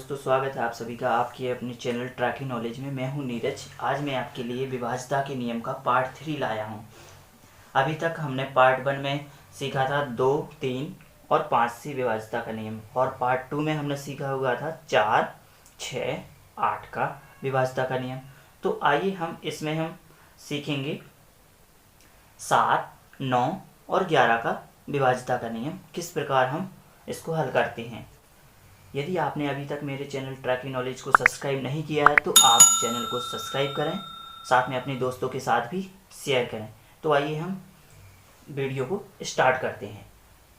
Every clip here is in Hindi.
दोस्तों, स्वागत है आप सभी का आपके अपने चैनल ट्रैकिंग नॉलेज में। मैं हूं नीरज। आज मैं आपके लिए विभाज्यता के नियम का पार्ट 3 लाया हूं। अभी तक हमने पार्ट 1 में सीखा था 2, 3 और 5 से विभाज्यता का नियम, और पार्ट 2 में हमने सीखा हुआ था 4, 6, 8 का विभाज्यता का नियम। तो आइए इसमें हम सीखेंगे 7, 9 और 11 का विभाज्यता का नियम, किस प्रकार हम इसको हल करते हैं। यदि आपने अभी तक मेरे चैनल ट्रैकिंग नॉलेज को सब्सक्राइब नहीं किया है तो आप चैनल को सब्सक्राइब करें, साथ में अपने दोस्तों के साथ भी शेयर करें। तो आइए हम वीडियो को स्टार्ट करते हैं।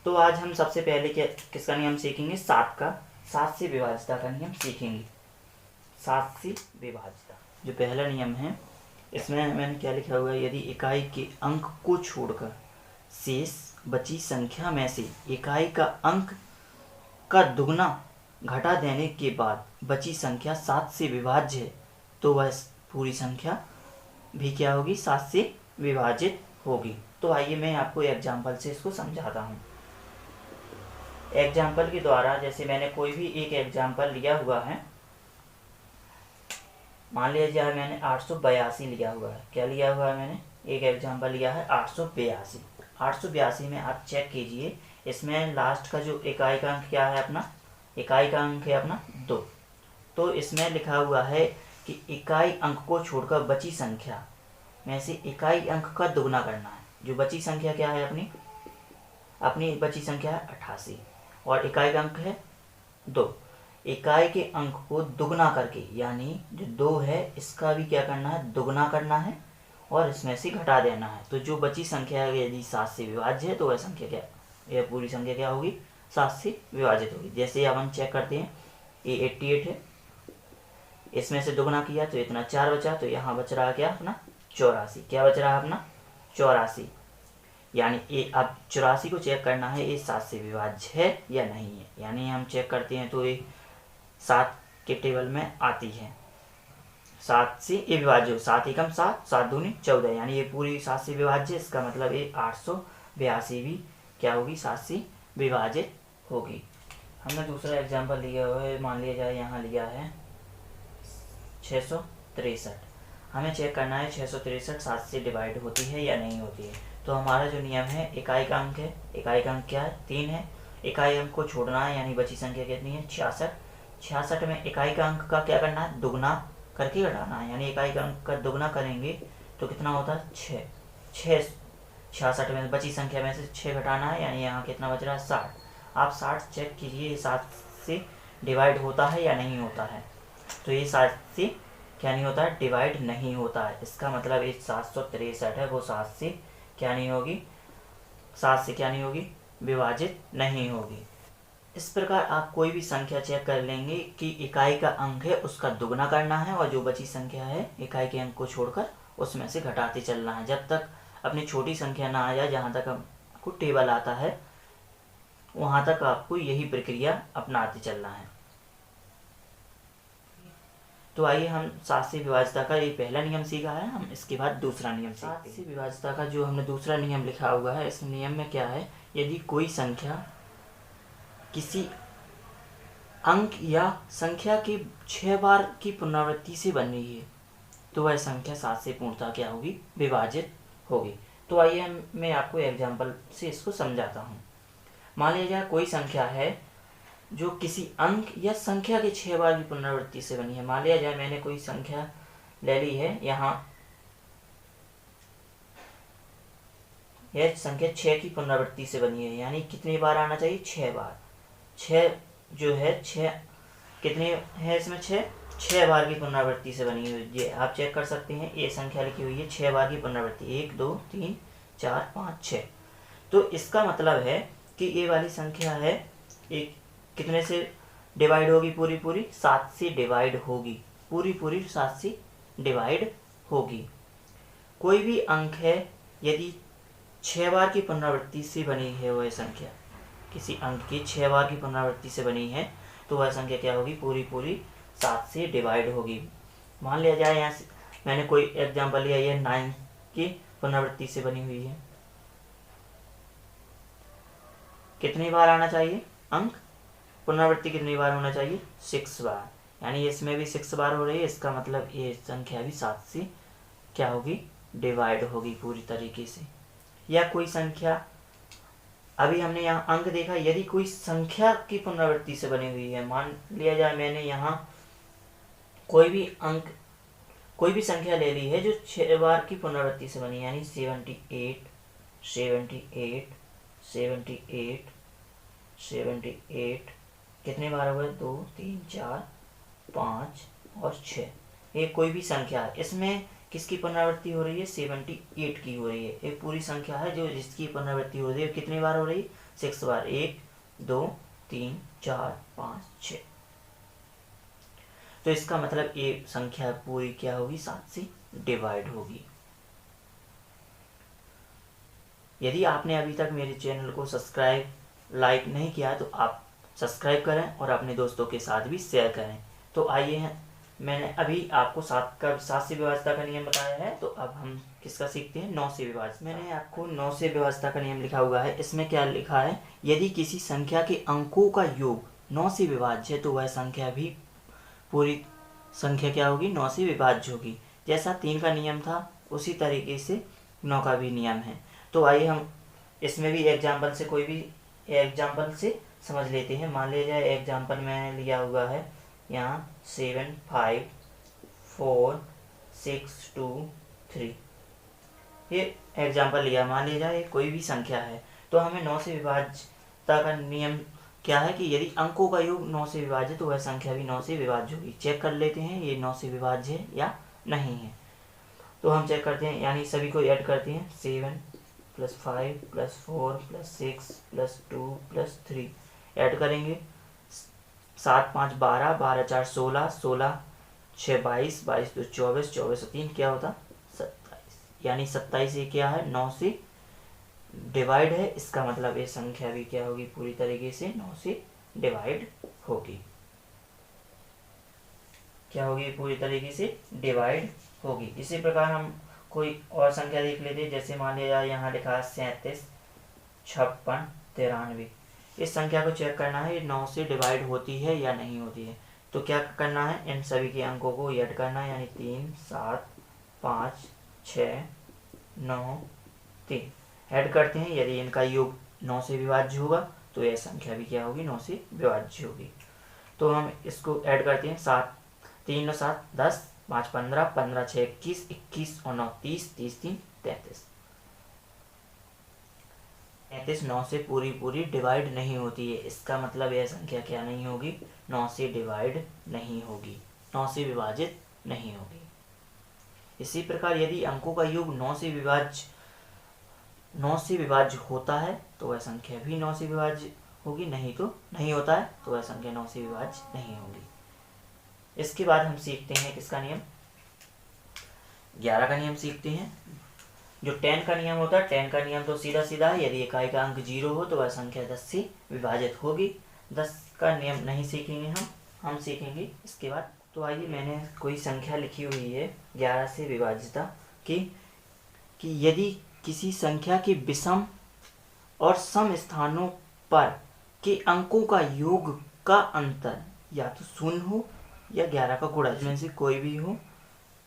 तो आज हम सबसे पहले किसका नियम सीखेंगे? 7 से विभाज्यता का नियम सीखेंगे। 7 से विभाज्यता जो पहला नियम है, इसमें मैंने क्या लिखा हुआ है? यदि इकाई के अंक को छोड़कर शेष बची संख्या में से इकाई का अंक का दुगना घटा देने के बाद बची संख्या 7 से विभाज्य है, तो वह पूरी संख्या भी क्या होगी? 7 से विभाजित होगी। तो आइए मैं आपको एग्जाम्पल से इसको समझाता हूँ। एग्जाम्पल के द्वारा, जैसे मैंने कोई भी एक एग्जाम्पल लिया हुआ है, मान लीजिए मैंने 882 लिया हुआ है। क्या लिया हुआ है? मैंने एक एग्जाम्पल लिया है 882। 882 में आप चेक कीजिए, इसमें लास्ट का जो इकाई का अंक क्या है? अपना इकाई का अंक है अपना 2। तो इसमें लिखा हुआ है कि इकाई अंक को छोड़कर बची संख्या में से इकाई अंक का दुगना करना है। जो बची संख्या क्या है? अपनी बची संख्या है 88 और इकाई का अंक है 2। इकाई के अंक को दुगना करके, यानी जो 2 है इसका भी क्या करना है? दुगना करना है और इसमें से घटा देना है। तो जो बची संख्या यदि 7 से विभाज्य है तो वह संख्या क्या, यह पूरी संख्या क्या होगी? 7 से विभाजित होगी। जैसे अब हम चेक करते हैं, ये 88 है, इसमें से दुगना किया तो इतना 4 बचा, तो यहाँ बच रहा क्या? अपना 84। क्या बच रहा है? अपना 84। यानी ये अब 84 को चेक करना है, ये 7 से विभाज्य है या नहीं है। यानी हम चेक करते हैं तो ये 7 के टेबल में आती है। 7 से ये विभाज्य हो, 7 एकम 7, 7 दूनी 14, यानी ये पूरी 7 से विभाज्य। इसका मतलब ये 882 भी क्या होगी? 7 से विभाजित होगी। हमने दूसरा एग्जाम्पल लिया हुआ है, मान लिया जाए यहाँ लिया है 663। हमें चेक करना है 663 7 से डिवाइड होती है या नहीं होती है। तो हमारा जो नियम है, इकाई का अंक है, इकाई का अंक क्या है? 3 है। इकाई अंक को छोड़ना है, यानी बची संख्या कितनी है? 66। 66 में इकाई का अंक का क्या करना है? दुगना करके घटाना है, यानी इकाई का अंक का दुगना करेंगे तो कितना होता है? 6। 66 में बची संख्या में से 6 घटाना है, यानी यहाँ कितना बच रहा है? 60। आप 60 चेक कीजिए 7 से डिवाइड होता है या नहीं होता है। तो ये 7 से क्या नहीं होता है? डिवाइड नहीं होता है। इसका मतलब ये 763 है, वो 7 से क्या नहीं होगी? 7 से क्या नहीं होगी? विभाजित नहीं होगी। इस प्रकार आप कोई भी संख्या चेक कर लेंगे कि इकाई का अंक है उसका दुगना करना है, और जो बची संख्या है इकाई के अंक को छोड़कर उसमें से घटाते चलना है, जब तक अपनी छोटी संख्या ना आ जाए। जहाँ तक आपको टेबल आता है वहाँ तक आपको यही प्रक्रिया अपनाते चलना है। तो आइए हम 7 से विभाज्यता का ये पहला नियम सीखा है, हम इसके बाद दूसरा नियम सीखते हैं। 7 से विभाज्यता का जो हमने दूसरा नियम लिखा हुआ है, इस नियम में क्या है? यदि कोई संख्या किसी अंक या संख्या के 6 बार की पुनरावृत्ति से बन रही है तो वह संख्या 7 से पूर्णतः क्या होगी? विभाजित होगी। तो आइए मैं आपको एग्जाम्पल से इसको समझाता हूँ। मान लीजिए कोई संख्या है जो किसी अंक या संख्या के 6 बार की पुनरावृत्ति से बनी है। मान लिया जाए मैंने कोई संख्या ले ली है, यहाँ यह संख्या 6 की पुनरावृत्ति से बनी है, यानी कितनी बार आना चाहिए? 6 बार। 6 जो है 6 कितने है इसमें? 6 बार की पुनरावृत्ति से बनी हुई। ये आप चेक कर सकते हैं, ये संख्या लिखी हुई है 6 बार की पुनरावृत्ति, 1 2 3 4 5 6। तो इसका मतलब है कि ये वाली संख्या है, एक कितने से डिवाइड होगी? पूरी 7 से डिवाइड होगी, पूरी 7 से डिवाइड होगी। कोई भी अंक है यदि 6 बार की पुनरावृत्ति से बनी है, वह संख्या किसी अंक की 6 बार की पुनरावृत्ति से बनी है, तो वह संख्या क्या होगी? पूरी 7 से डिवाइड होगी। मान लिया जाए यहाँ से मैंने कोई एग्जाम्पल लिया, ये 9 की पुनरावृत्ति से बनी हुई है। कितनी बार आना चाहिए अंक? पुनरावृत्ति कितनी बार होना चाहिए, 6 बार, यानी इसमें भी 6 बार हो रही है। इसका मतलब ये संख्या भी 7 से क्या होगी, डिवाइड होगी पूरी तरीके से। या कोई संख्या, अभी हमने यहाँ अंक देखा, यदि कोई संख्या की पुनरावृत्ति से बनी हुई है, मान लिया जाए मैंने यहाँ कोई भी संख्या ले ली है जो 6 बार की पुनरावृत्ति से बनी, यानी 78, 78, 78, 78, कितने बार हो गए, 2, 3, 4, 5 और 6। ये कोई भी संख्या है, इसमें किसकी पुनरावृत्ति हो रही है, 78 की हो रही है। एक पूरी संख्या है जो जिसकी पुनरावृत्ति हो रही है, कितनी बार हो रही है, 6 बार, 1, 2, 3, 4, 5, 6। तो इसका मतलब ये संख्या पूरी क्या होगी, 7 से डिवाइड होगी। यदि आपने अभी तक मेरे चैनल को सब्सक्राइब, लाइक नहीं किया तो आप सब्सक्राइब करें और अपने दोस्तों के साथ भी शेयर करें। तो आइए, मैंने अभी आपको 7 से विभाज्यता का नियम बताया है, तो अब हम किसका सीखते हैं, 9 से विभाज्यता। मैंने आपको 9 से विभाज्यता का नियम लिखा हुआ है। इसमें क्या लिखा है, यदि किसी संख्या के अंकों का योग 9 से विभाज्य है तो वह संख्या भी पूरी संख्या क्या होगी, 9 से विभाज्य होगी। जैसा 3 का नियम था उसी तरीके से 9 का भी नियम है। तो आइए हम इसमें भी एग्जाम्पल से, कोई भी एग्जाम्पल से समझ लेते हैं। मान लिया जाए एग्जाम्पल में लिया हुआ है यहाँ 7, 5, 4, 6, 2, 3, ये एग्जाम्पल लिया। मान लिया जाए कोई भी संख्या है, तो हमें 9 से विभाज्यता का नियम क्या है कि यदि अंकों का योग 9 से विभाज्य तो वह संख्या भी 9 से विभाज्य होगी। चेक कर लेते हैं ये 9 से विभाज्य है या नहीं है। तो हम चेक करते हैं, यानी सभी को ऐड करते हैं, 7 + 5 + 4 + 6 + 2 + 3 ऐड करेंगे, 7, 5, 12, 12, 4, 16, 16, 6, 22, 22, 2, 24, 24, 3 क्या होता, 27, यानी 27 ये क्या है, 9 से डिवाइड है। इसका मतलब ये संख्या भी क्या होगी, पूरी तरीके से 9 से डिवाइड होगी। क्या होगी, पूरी तरीके से डिवाइड होगी। इसी प्रकार हम कोई और संख्या देख लेते हैं। जैसे मान लिया यहाँ लिखा है 37, 56, 93। इस संख्या को चेक करना है ये 9 से डिवाइड होती है या नहीं होती है। तो क्या करना है, इन सभी के अंकों को ऐड करना है, यानी 3, 7, 5, 6, 9, 3 ऐड करते हैं। यदि इनका योग 9 से विभाज्य होगा तो यह संख्या भी क्या होगी, 9 से विभाज्य होगी। तो हम इसको ऐड करते हैं, 7, 3, 9, 7, 10, 5, 15, 15, 6, 21, 21 और 9, 30, 30, 3, 33। 33 9 से पूरी डिवाइड नहीं होती है। इसका मतलब यह संख्या क्या नहीं होगी, 9 से डिवाइड नहीं होगी, 9 से विभाजित नहीं होगी। इसी प्रकार यदि अंकों का योग 9 से विभाज्य होता है तो वह संख्या भी 9 से विभाज्य होगी, नहीं तो नहीं होता है तो वह संख्या 9 से विभाज्य नहीं होगी। इसके बाद हम सीखते हैं किसका नियम, 11 का नियम सीखते हैं। जो 10 का नियम होता है, 10 का नियम तो सीधा सीधा है, यदि इकाई का अंक 0 हो तो वह संख्या 10 से विभाजित होगी। 10 का नियम नहीं सीखेंगे हम सीखेंगे इसके बाद। तो आइए, मैंने कोई संख्या लिखी हुई है 11 से विभाज्यता की, कि यदि किसी संख्या के विषम और सम स्थानों पर के अंकों का योग का अंतर या तो 0 हो या 11 का गुणा, इसमें से कोई भी हो,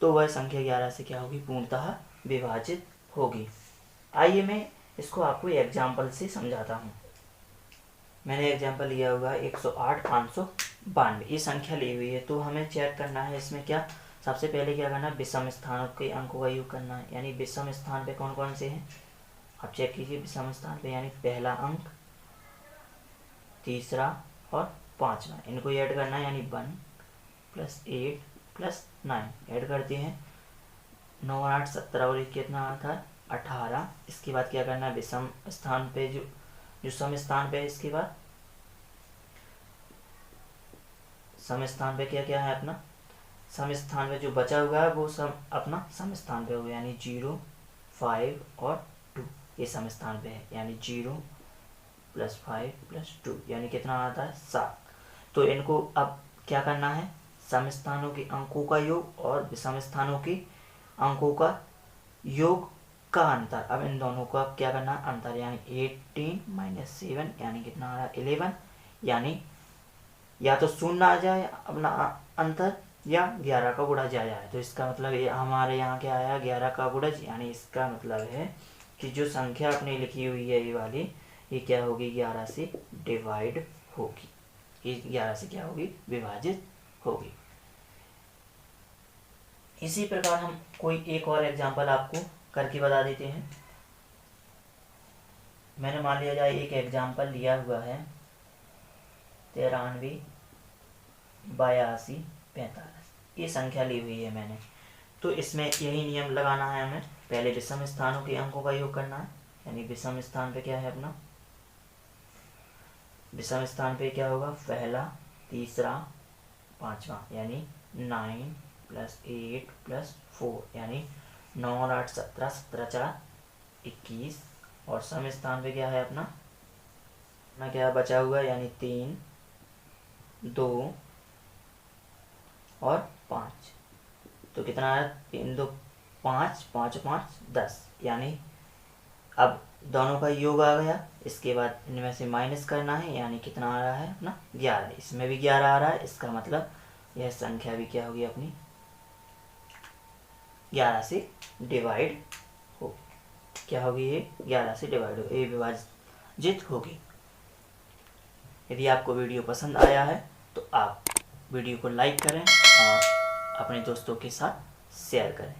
तो वह संख्या 11 से क्या होगी, पूर्णतः विभाजित होगी। आइए मैं इसको आपको एग्जाम्पल से समझाता हूँ। मैंने एग्जाम्पल लिया हुआ है 108, 592, ये संख्या ली हुई है। तो हमें चेक करना है इसमें क्या, सबसे पहले क्या करना है, विषम स्थानों के अंकों का योग करना है। यानी विषम स्थान पे कौन कौन से हैं, आप चेक कीजिए। विषम स्थान पे यानी पहला अंक, तीसरा और पांचवा, इनको ऐड करना है, यानी 1 + 8 + 9 ऐड करते हैं। 9 और 8 17 और 1 कितना आता है, 18। इसके बाद क्या करना है, विषम स्थान पे जो सम स्थान पे है, इसके बाद सम स्थान पे क्या क्या है अपना, सम स्थान पे जो बचा हुआ है वो सम अपना सम स्थान पे होगा, यानी 0, 5 और 2 ये सम स्थान पे है, यानी 0 + 5 + 2 यानी कितना आता है, 7। तो इनको अब क्या करना है, सम स्थानों के अंकों का योग और विषम स्थानों के अंकों का योग का अंतर। अब इन दोनों का क्या करना है, अंतर, यानी 18 - 7 यानी कितना आ रहा है, 11, यानी या तो शून्य आ जाए अपना अंतर, या 11 का गुणज आ जाए। तो इसका मतलब ये हमारे यहाँ क्या आया, 11 का गुणज, यानी इसका मतलब है कि जो संख्या अपनी लिखी हुई है ये वाली, ये क्या होगी, 11 से डिवाइड होगी, ये 11 से क्या होगी, विभाजित होगी। इसी प्रकार हम कोई एक और एग्जांपल आपको करके बता देते हैं। मैंने मान लिया जाए एक एग्जांपल लिया हुआ है 93, 82, 45, ये संख्या ली हुई है मैंने। तो इसमें यही नियम लगाना है हमें, पहले विषम स्थानों के अंकों का योग करना है, यानी विषम स्थान पे क्या है अपना, विषम स्थान पे क्या होगा, पहला, तीसरा, पांचवा, यानी 9 + 8 + 4, यानी 9 और 8 17, 17 4 21, और सम स्थान पे क्या है अपना क्या बचा हुआ है, यानी 3, 2 और 5। तो कितना है, 3 2 5, 5 5 10, यानी अब दोनों का योग आ गया। इसके बाद इनमें से माइनस करना है, यानी कितना आ रहा है अपना 11, इसमें भी 11 आ रहा है। इसका मतलब यह संख्या भी क्या होगी अपनी 11 से डिवाइड हो, क्या होगी, ये 11 से डिवाइड हो, ये विभाजित होगी। यदि आपको वीडियो पसंद आया है तो आप वीडियो को लाइक करें और अपने दोस्तों के साथ शेयर करें।